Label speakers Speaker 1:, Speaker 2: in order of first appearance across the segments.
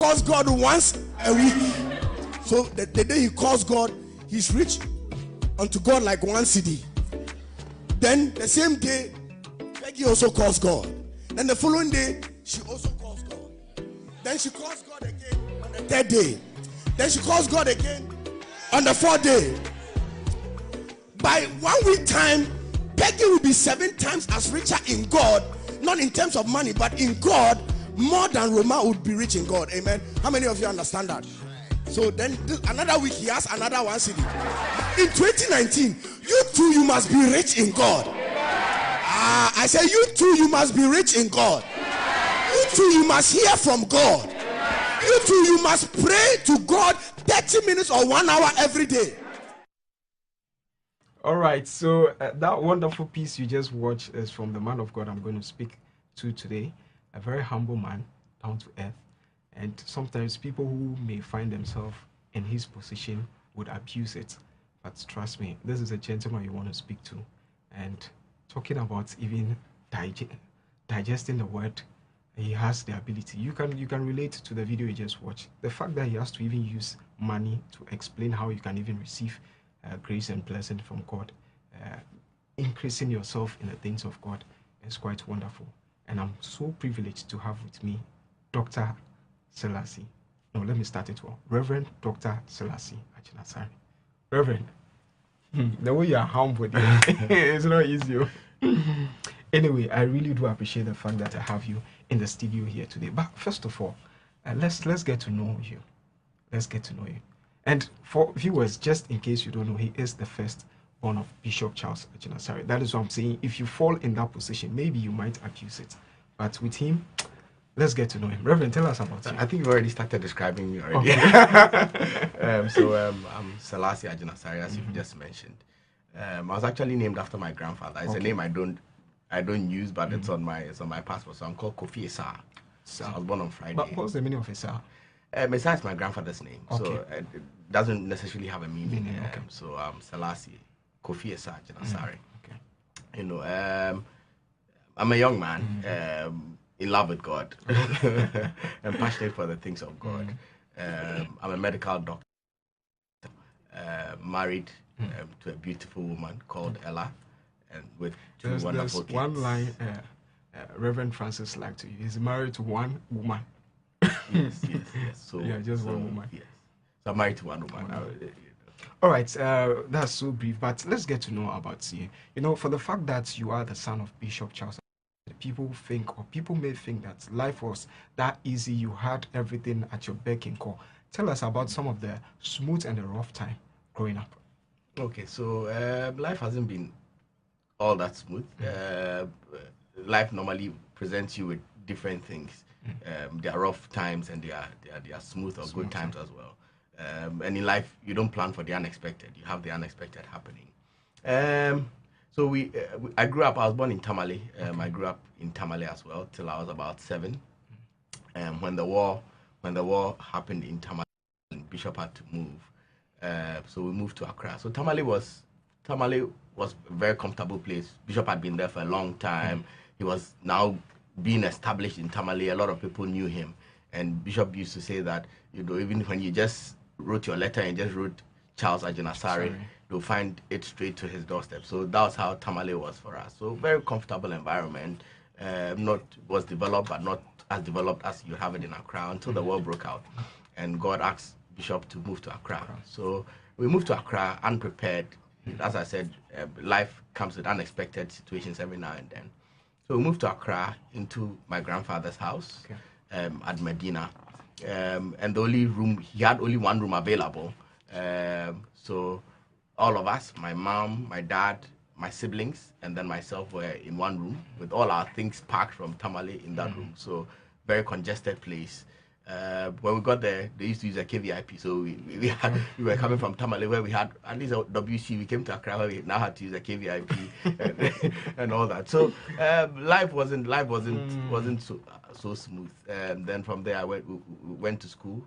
Speaker 1: calls God once a week. So the day he calls God, he's rich unto God like one cedi. Then the same day, Peggy also calls God. Then the following day, she also calls God. Then she calls God again on the third day. Then she calls God again on the fourth day. By 1 week time, Peggy will be 7 times as richer in God, not in terms of money, but in God, more than Roma would be rich in God. Amen. How many of you understand that? So then another week he has another one cedi. In 2019, you too, you must be rich in God. I say you too, you must be rich in God. You too, you must hear from God. You too, you must pray to God 30 minutes or 1 hour every day.
Speaker 2: All right, so that wonderful piece you just watched is from the man of God I'm going to speak to today. A very humble man, down to earth. And sometimes people who may find themselves in his position would abuse it. But trust me, this is a gentleman you want to speak to. And talking about even digesting the word, he has the ability. You can relate to the video you just watched. The fact that he has to even use money to explain how you can even receive grace and blessing from God, increasing yourself in the things of God is quite wonderful. And I'm so privileged to have with me Dr. Selaise. No, let me start it well. Reverend Dr. Selaise Agyinasare. Reverend, the way you are humble, it's not easy. Anyway, I really do appreciate the fact that I have you in the studio here today. But first of all, let's get to know you. Let's get to know you. And for viewers, just in case you don't know, he is the first born of Bishop Charles Agyinasare. That is what I'm saying. If you fall in that position, maybe you might abuse it. But with him, let's get to know him. Reverend, tell us about you.
Speaker 3: I think you've already started describing me already.
Speaker 2: Okay.
Speaker 3: I'm Selaise Agyinasare, as you've just mentioned. I was actually named after my grandfather. It's a name I don't use, but it's on my passport. So I'm called Kofi Esa. So I was born on Friday.
Speaker 2: But what's the meaning of Esa?
Speaker 3: Esa is my grandfather's name, so it doesn't necessarily have a meaning.
Speaker 2: Okay.
Speaker 3: So Selaise Kofi Esa Agyinasare.
Speaker 2: Okay.
Speaker 3: You know, I'm a young man. In love with God and passionate for the things of God. I'm a medical doctor, married to a beautiful woman called Ella, and with two wonderful kids.
Speaker 2: One line Reverend Francis liked to you. He's married to one woman.
Speaker 3: Yes. So
Speaker 2: yeah, just one woman.
Speaker 3: Yes. So I'm married to one woman.
Speaker 2: All right, that's so brief, but let's get to know about you. You know, for the fact that you are the son of Bishop Charles, people may think that life was that easy. You had everything at your beck and call. Tell us about some of the smooth and the rough time growing up.
Speaker 3: Okay, so life hasn't been all that smooth. Life normally presents you with different things. There are rough times and there are smooth or good times as well. And in life, you don't plan for the unexpected. You have the unexpected happening. So I grew up. I was born in Tamale. I grew up in Tamale as well till I was about 7. When the war happened in Tamale, Bishop had to move. So we moved to Accra. So Tamale was a very comfortable place. Bishop had been there for a long time. He was now being established in Tamale. A lot of people knew him, and Bishop used to say that, you know, even when you just wrote your letter and just wrote Charles Agyinasare, you'll find it straight to his doorstep. So that was how Tamale was for us. So very comfortable environment. Not was developed, but not as developed as you have it in Accra until the war broke out, and God asked Bishop to move to Accra. So we moved to Accra unprepared. As I said, life comes with unexpected situations every now and then. So we moved to Accra into my grandfather's house at Medina, and the only room he had only one room available. So all of us, my mom, my dad, my siblings, and then myself were in one room with all our things packed from Tamale in that room. So very congested place. When we got there, they used to use a KVIP. So we were coming from Tamale where we had at least a WC. We came to Accra where we now had to use a KVIP and all that. So life wasn't so smooth. Then from there we went to school,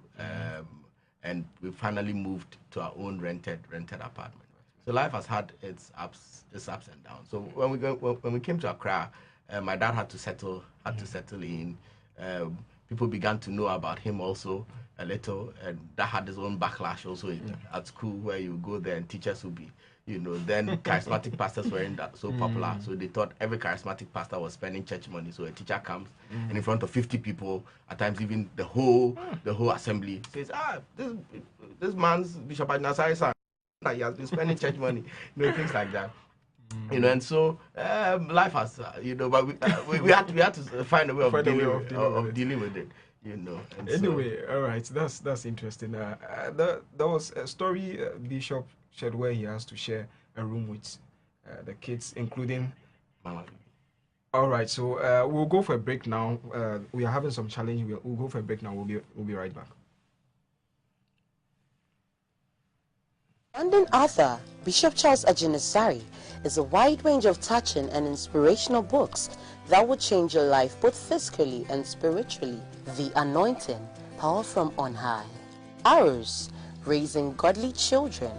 Speaker 3: and we finally moved to our own rented apartment. So life has had its ups and downs. So when we came to Accra, my dad had to settle in. people began to know about him also a little, and that had its own backlash also at school, where you go there and teachers will be, then charismatic pastors weren't that so popular, so they thought every charismatic pastor was spending church money. So a teacher comes and in front of 50 people, at times even the whole assembly, says, this man's Bishop Agyinasare son, he has been spending church money, things like that. And so life has, but we had to find a way of dealing with it. And
Speaker 2: anyway, all right, that's interesting. There was a story Bishop shared where he has to share a room with the kids, including
Speaker 3: Mama.
Speaker 2: All right, so we'll go for a break now. We are having some challenge. We'll go for a break now. We'll be right back.
Speaker 4: London author Bishop Charles Agyinasare is a wide range of touching and inspirational books that will change your life both physically and spiritually. The Anointing, Power from on High. Arrows, Raising Godly Children.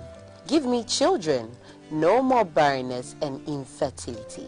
Speaker 4: Give Me Children, No More Barrenness and Infertility.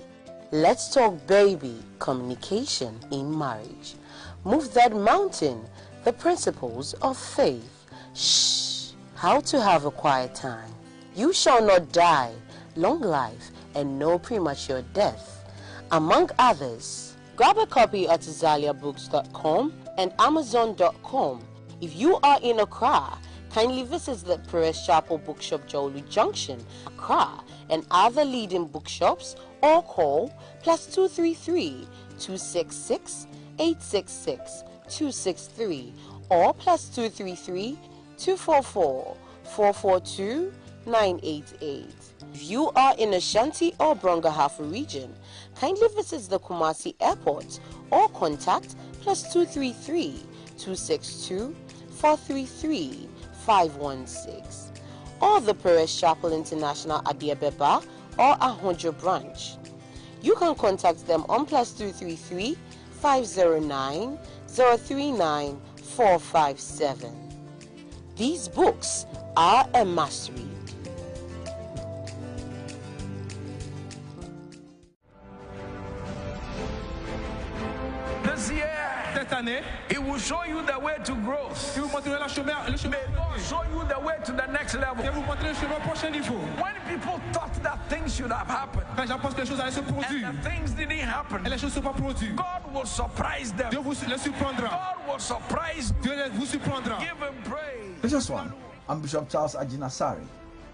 Speaker 4: Let's Talk Baby, Communication in Marriage. Move That Mountain, The Principles of Faith. Shh, How to Have a Quiet Time. You Shall Not Die, Long Life and No Premature Death, among others. Grab a copy at ZaliaBooks.com and Amazon.com. If you are in Accra, kindly visit the Perez Chapel Bookshop, Jolu Junction, Accra, and other leading bookshops, or call +233 266 866 263 or +233 244 442 988. If you are in Ashanti or Brongahafo region, kindly visit the Kumasi Airport or contact +233 262 433 516 or the Perez Chapel International Adiabeba or Ahonjo branch. You can contact them on +233 509 039 457. These books are a must read.
Speaker 5: This year, cette année, it will show you the way to growth.
Speaker 6: Il vous montrera le chemin.
Speaker 5: May God show you the way to the next level.
Speaker 6: Il vous montrer le chemin au prochain niveau.
Speaker 5: When people thought that things should have happened,
Speaker 6: Quand les gens pensent que les choses allaient se produire,
Speaker 5: and the things didn't happen,
Speaker 6: et les choses ne sont pas produites,
Speaker 5: God will surprise them.
Speaker 6: Dieu vous les surprendra.
Speaker 5: God will surprise
Speaker 6: Dieu vous surprendra.
Speaker 5: Give him praise.
Speaker 7: Precious one, I'm Bishop Charles Agyinasare.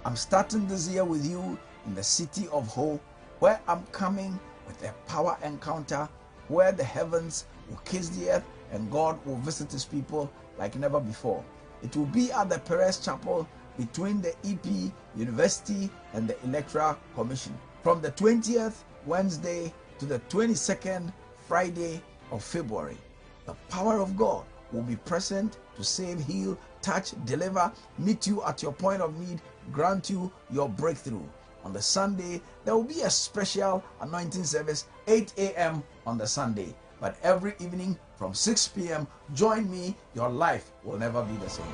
Speaker 7: I'm starting this year with you in the city of Hope, where I'm coming with a power encounter where the heavens will kiss the earth and God will visit his people like never before. It will be at the Perez Chapel between the EP University and the Electoral Commission from the 20th Wednesday to the 22nd Friday of February. The power of God will be present to save, heal, touch, deliver, meet you at your point of need, grant you your breakthrough. On the Sunday, there will be a special anointing service, 8 a.m. on the Sunday. But every evening from 6 p.m., join me. Your life will never be the same.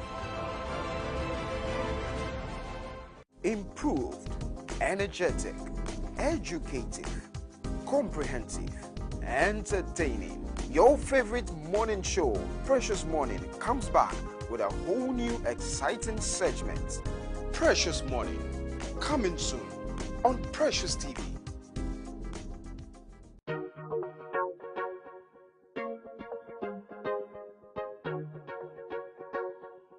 Speaker 8: Improved, energetic, educative, comprehensive, entertaining. Your favorite morning show, Precious Morning, comes back with a whole new exciting segment. Precious Morning, coming soon on Precious TV.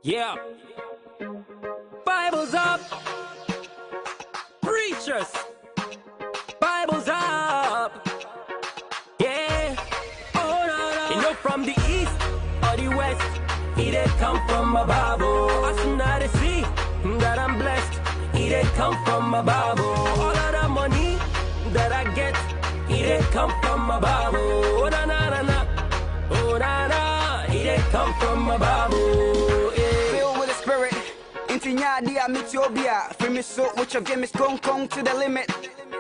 Speaker 9: Yeah. Bible's up. Preachers. Bible's up. Yeah. Oh, no, no. You know, from the east or the west, he did come from above. Oh, I should not see that I'm blessed. He did come from above. Oh, all of the money that I get, he did come from above. Oh, na na na na. Oh, na na. He did come from above. Oh, yeah.
Speaker 10: Intinya dia mitobia free me so which of game is gone to the limit.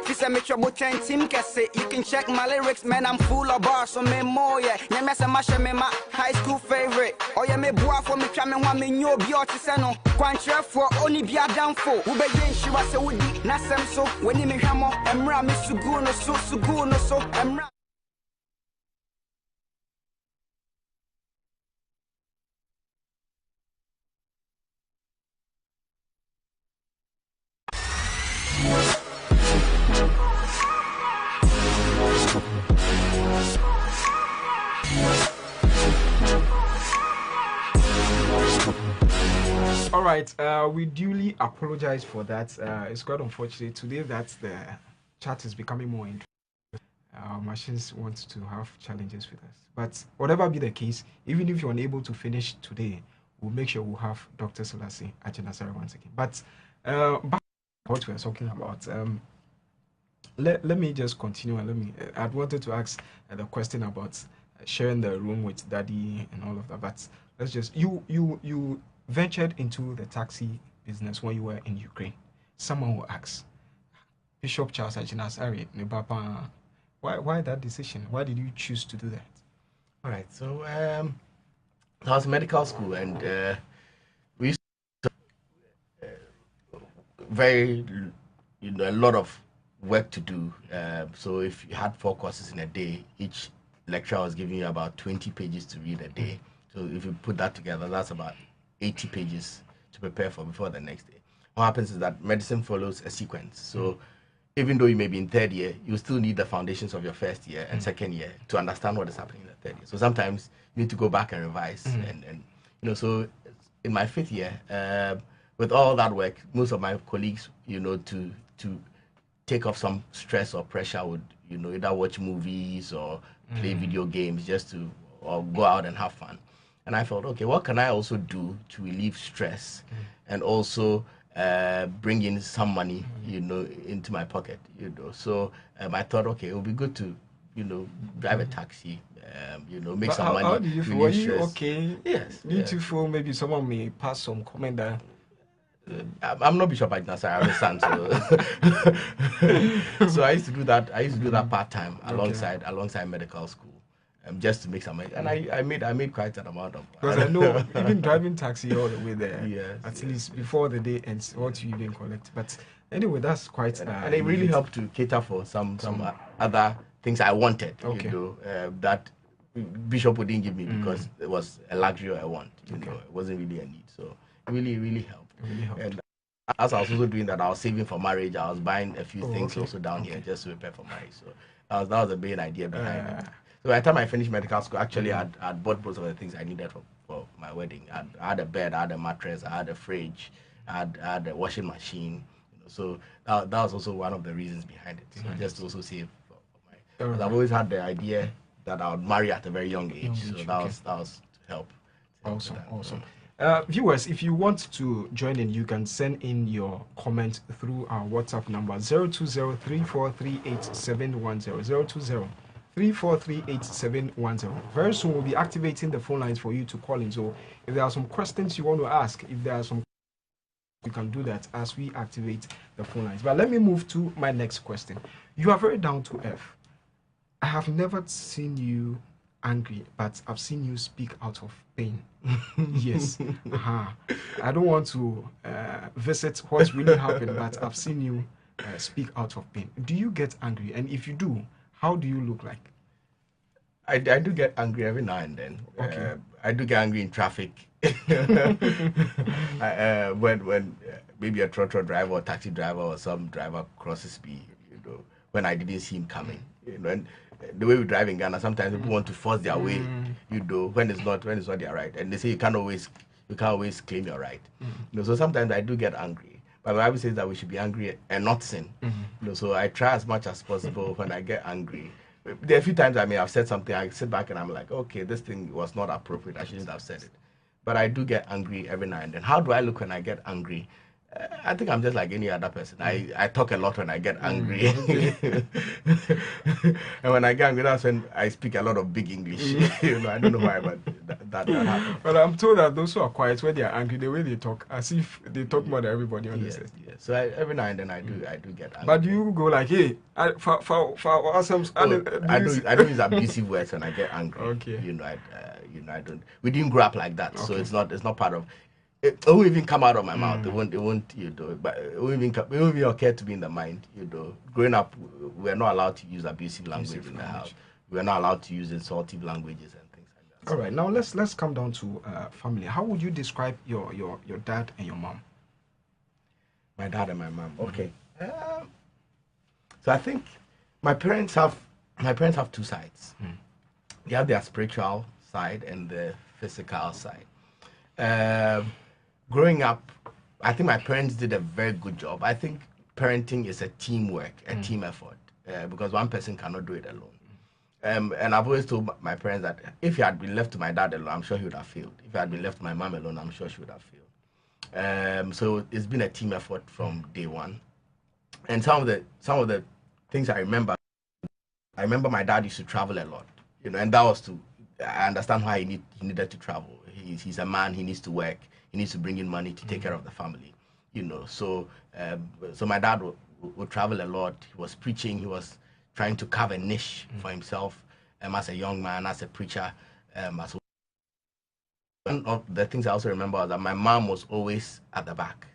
Speaker 10: This a me trouble 10 team kese. You can check my lyrics, man, I'm full of bars, so me more, yeah. Nyame se mashe me my high school favorite. Oh yeah, me boa for me twa me wa me nyo bi o te se no. Kwantre for oni bia danfo. Wo be yen shi wa se wodi na sem so. Weni me hwamo, emra me sugu no so emra
Speaker 2: All right, we duly apologize for that. It's quite unfortunate today that the chat is becoming more interesting. Our machines want to have challenges with us. But whatever be the case, even if you're unable to finish today, we'll make sure we'll have Dr. Selaise Agyinasare once again. But back to what we were talking about, let me just continue and I wanted to ask the question about sharing the room with daddy and all of that. But let's just, you ventured into the taxi business when you were in Ukraine. Someone will ask, Bishop Charles Agyinasare, why that decision? Why did you choose to do that?
Speaker 3: All right, so I was in medical school, and we used to a lot of work to do. So if you had 4 courses in a day, each lecturer was giving you about 20 pages to read a day. So if you put that together, that's about 80 pages to prepare for before the next day. What happens is that medicine follows a sequence. So even though you may be in 3rd year, you still need the foundations of your 1st year and 2nd year to understand what is happening in the 3rd year. So sometimes you need to go back and revise. And so in my 5th year, with all that work, most of my colleagues, to take off some stress or pressure would, either watch movies or play video games or go out and have fun. And I thought, okay, what can I also do to relieve stress and also bring in some money, into my pocket, So I thought, okay, it would be good to, drive a taxi, make some money.
Speaker 2: How did you feel? Were you okay?
Speaker 3: Yes.
Speaker 2: Did you feel maybe someone may pass some comment that
Speaker 3: I'm not Bishop Agyinasare, I'm his son, so I used to do that part-time alongside medical school. Just to make some money, and I made quite an amount of.
Speaker 2: Because I know even driving taxi all the way there,
Speaker 3: yes,
Speaker 2: least before the day ends, what you even collect. But anyway, that's quite.
Speaker 3: And it really helped to cater for some other things I wanted.
Speaker 2: Okay.
Speaker 3: That Bishop wouldn't give me because it was a luxury I want. It wasn't really a need, so it really helped. And as I was also doing that, I was saving for marriage. I was buying a few things also down here just to prepare for marriage. So that was the main idea behind it. So by the time I finished medical school, actually, I'd bought most of the things I needed for my wedding. I had a bed, I had a mattress, I had a fridge, I had a washing machine. So that was also one of the reasons behind it. So just to also save for my. Because I've always had the idea that I would marry at a very young age. So that was to help.
Speaker 2: Awesome. Viewers, if you want to join in, you can send in your comment through our WhatsApp number 020-3438-710. 3438-710. Very soon we'll be activating the phone lines for you to call in. So if there are some questions you want to ask, if there are some, you can do that as we activate the phone lines. But let me move to my next question. You are very down to earth. I have never seen you angry, but I've seen you speak out of pain. Yes. I don't want to visit what's really happened, but I've seen you speak out of pain. Do you get angry? And if you do, how do you look like?
Speaker 3: I do get angry every now and then.
Speaker 2: Okay.
Speaker 3: I do get angry in traffic. When maybe a trotro driver or taxi driver or some driver crosses me, when I didn't see him coming. And the way we drive in Ghana, sometimes people want to force their way, when it's not their right. And they say you can't always claim your right. So sometimes I do get angry. But the Bible says that we should be angry and not sin. So I try as much as possible when I get angry. There are a few times I may have said something, I sit back and I'm like, okay, this thing was not appropriate. I shouldn't have said it. But I do get angry every now and then. How do I look when I get angry? I think I'm just like any other person. I talk a lot when I get angry. And when I get angry, that's when I speak a lot of big English. I don't know why, but that happens.
Speaker 2: But I'm told that those who are quiet, when they are angry, the way they talk, as if they talk more than everybody on the set.
Speaker 3: Yes. So every now and then I do get angry.
Speaker 2: But do you go like, hey, for awesome?
Speaker 3: I don't use abusive words when I get angry.
Speaker 2: Okay.
Speaker 3: I don't. We didn't grow up like that, so it's not part of. It won't even come out of my mouth. It won't. But it won't even occur to me in the mind. Growing up, we're not allowed to use abusive language in the house. We're not allowed to use insultive languages and things like that.
Speaker 2: All right, now let's come down to family. How would you describe your dad and your mom?
Speaker 3: My dad and my mom. Okay. So I think my parents have two sides. They have their spiritual side and the physical side. Growing up, I think my parents did a very good job. I think parenting is a teamwork, a team effort, because one person cannot do it alone. And I've always told my parents that if he had been left to my dad alone, I'm sure he would have failed. If he had been left to my mom alone, I'm sure she would have failed. So it's been a team effort from day one. And some of the things I remember my dad used to travel a lot, and that was I understand why he needed to travel. He's a man, he needs to work, he needs to bring in money to take care of the family, So my dad would travel a lot. He was preaching, he was trying to carve a niche for himself as a young man, as a preacher. One of the things I also remember was that my mom was always at the back,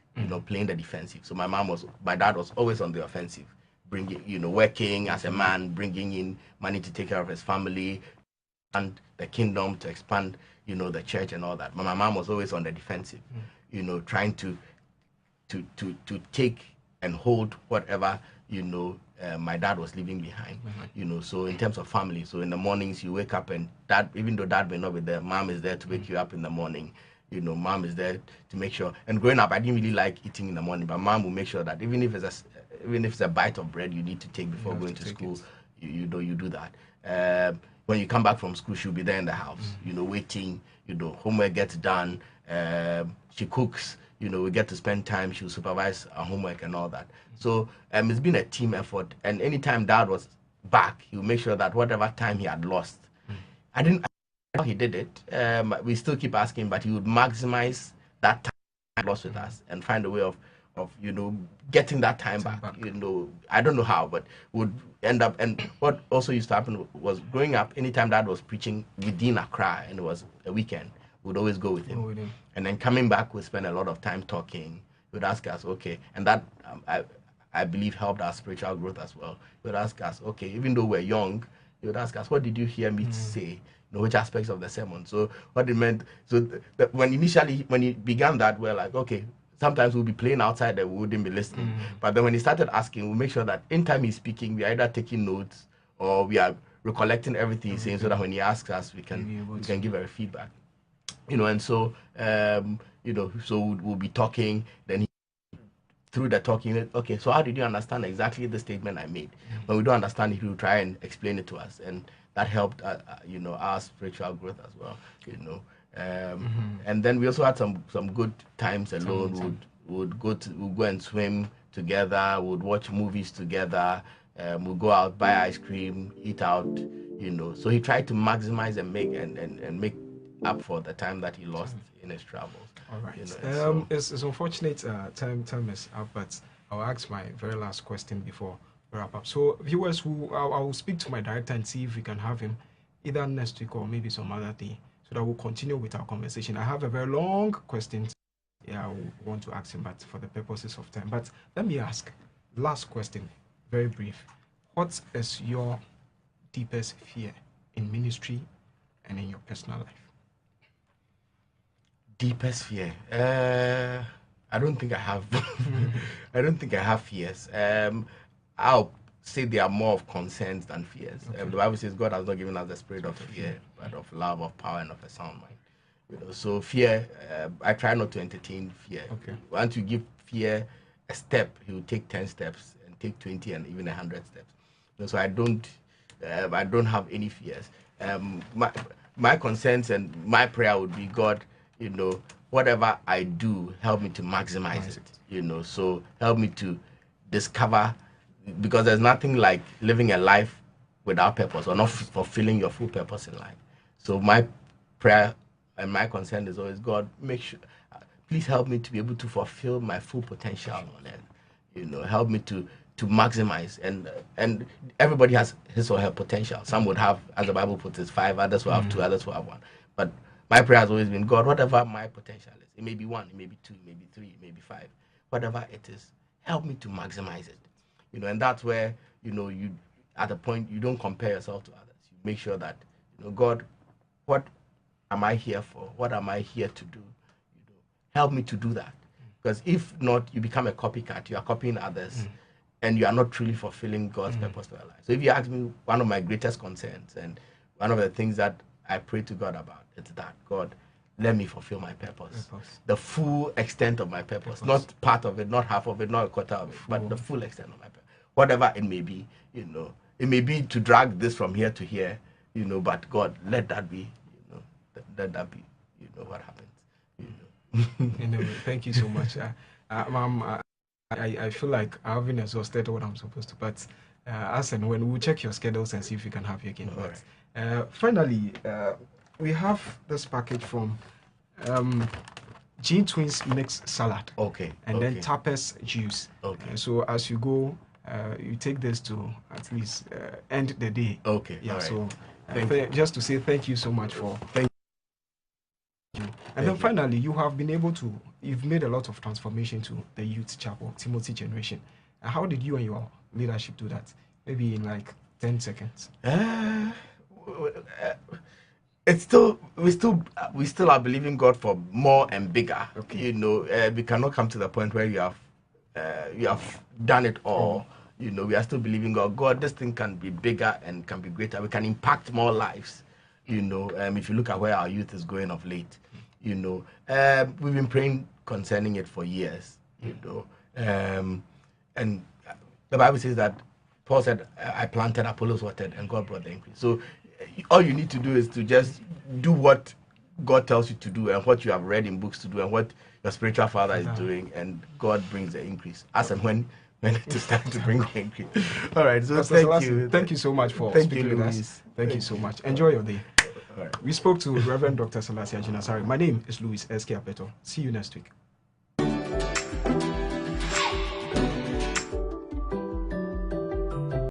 Speaker 3: playing the defensive. So my dad was always on the offensive, bringing, working as a man, bringing in money to take care of his family and the kingdom, to expand, the church and all that. But my mom was always on the defensive, trying to take and hold whatever, my dad was leaving behind, So in terms of family, so in the mornings you wake up and dad, even though dad may not be there, mom is there to wake you up in the morning. Mom is there to make sure. And growing up, I didn't really like eating in the morning, but mom will make sure that even if it's a bite of bread you need to take before going to school, you do that. When you come back from school, she'll be there in the house, waiting. Homework gets done. She cooks. We get to spend time. She'll supervise our homework and all that. So it's been a team effort. And anytime dad was back, he'll make sure that whatever time he had lost, I didn't know how he did it. We still keep asking, but he would maximize that time he lost with us and find a way of getting that time back. I don't know how, but would end up. And what also used to happen was, growing up, anytime dad was preaching within Accra and it was a weekend, we'd always go with him. And then coming back, we spend a lot of time talking. He'd ask us, okay, and that I believe helped our spiritual growth as well. He would ask us, okay, even though we're young, he would ask us, what did you hear me say? Which aspects of the sermon? So what it meant. So when he began that, we're like, okay, sometimes we'll be playing outside that we wouldn't be listening. But then when he started asking, we'll make sure that in time he's speaking, we're either taking notes or we are recollecting everything he's saying, so that when he asks us, we can give our feedback. And so so we'll be talking. Then through the talking, okay, so how did you understand exactly the statement I made? When we don't understand it, he'll try and explain it to us, and that helped our spiritual growth as well. And then we also had some good times alone. We'd go and swim together. We'd watch movies together. We'd go out, buy ice cream, eat out. So he tried to maximize and make up for the time that he lost in his travels.
Speaker 2: All right. It's unfortunate time is up, but I'll ask my very last question before we wrap up. So viewers, I will speak to my director and see if we can have him either next week or maybe some other day, so that we'll continue with our conversation. I have a very long question. I want to ask him, but for the purposes of time. But let me ask, last question, very brief. What is your deepest fear in ministry and in your personal life?
Speaker 3: Deepest fear. I don't think I have. I don't think I have fears. I'll say they are more of concerns than fears. The Bible says God has not given us the spirit of fear, but of love, of power, and of a sound mind. So fear, I try not to entertain fear. Once you give fear a step, he will take 10 steps and take 20 and even 100 steps. So I don't have any fears. My concerns and my prayer would be, God, whatever I do, help me to maximize it. So help me to discover, because there's nothing like living a life without purpose or not fulfilling your full purpose in life. So my prayer and my concern is always, God, please help me to be able to fulfill my full potential on earth. Help me to maximize, and everybody has his or her potential. Some would have, as the Bible puts it, 5, others will have 2, others will have 1. But my prayer has always been, God, whatever my potential is, it may be 1, it may be 2, it may be 3, it may be 5, whatever it is, help me to maximize it. And that's where, you at a point you don't compare yourself to others. You make sure that, God, what am I here for? What am I here to do? Help me to do that. Because if not, you become a copycat. You are copying others, and you are not truly fulfilling God's purpose for your life. So if you ask me, one of my greatest concerns and one of the things that I pray to God about, it's that, God, let me fulfill my purpose. The full extent of my purpose. Not part of it, not half of it, not a quarter of it, but the full extent of my purpose. Whatever it may be, you know. It may be to drag this from here to here, you know, but God, let that be, you know, let that be, you know, what happens. You know.
Speaker 2: Anyway, thank you so much. Ma'am, I feel like I haven't exhausted what I'm supposed to, but as and when we'll check your schedules and see if we can have you again.
Speaker 3: All
Speaker 2: But finally, we have this package from G Twins Mix Salad.
Speaker 3: Okay.
Speaker 2: And then tapas juice.
Speaker 3: Okay.
Speaker 2: So as you go, you take this to at least end the day.
Speaker 3: Okay.
Speaker 2: Yeah.
Speaker 3: Right.
Speaker 2: So
Speaker 3: Thank you.
Speaker 2: just to say thank you so much for. Thank you. And then finally, you've made a lot of transformation to the youth chapel, Timothy generation. How did you and your leadership do that? Maybe in like 10 seconds.
Speaker 3: It's still we still are believing God for more and bigger.
Speaker 2: Okay.
Speaker 3: You know, we cannot come to the point where you have done it all. You know, we are still believing God. God, this thing can be bigger and can be greater. We can impact more lives. You know, if you look at where our youth is going of late, you know, we've been praying concerning it for years. You know, and the Bible says that Paul said, "I planted, Apollos watered, and God brought the increase." So all you need to do is to just do what God tells you to do and what you have read in books to do and what your spiritual father is doing, and God brings the increase as and when it is time to bring the increase. All right, so
Speaker 2: thank you so much for speaking with us. Thank you so much. Enjoy your day.
Speaker 3: All right.
Speaker 2: We spoke to Reverend Dr. Selaise Agyinasare. My name is Louis S. Apeto. See you next week.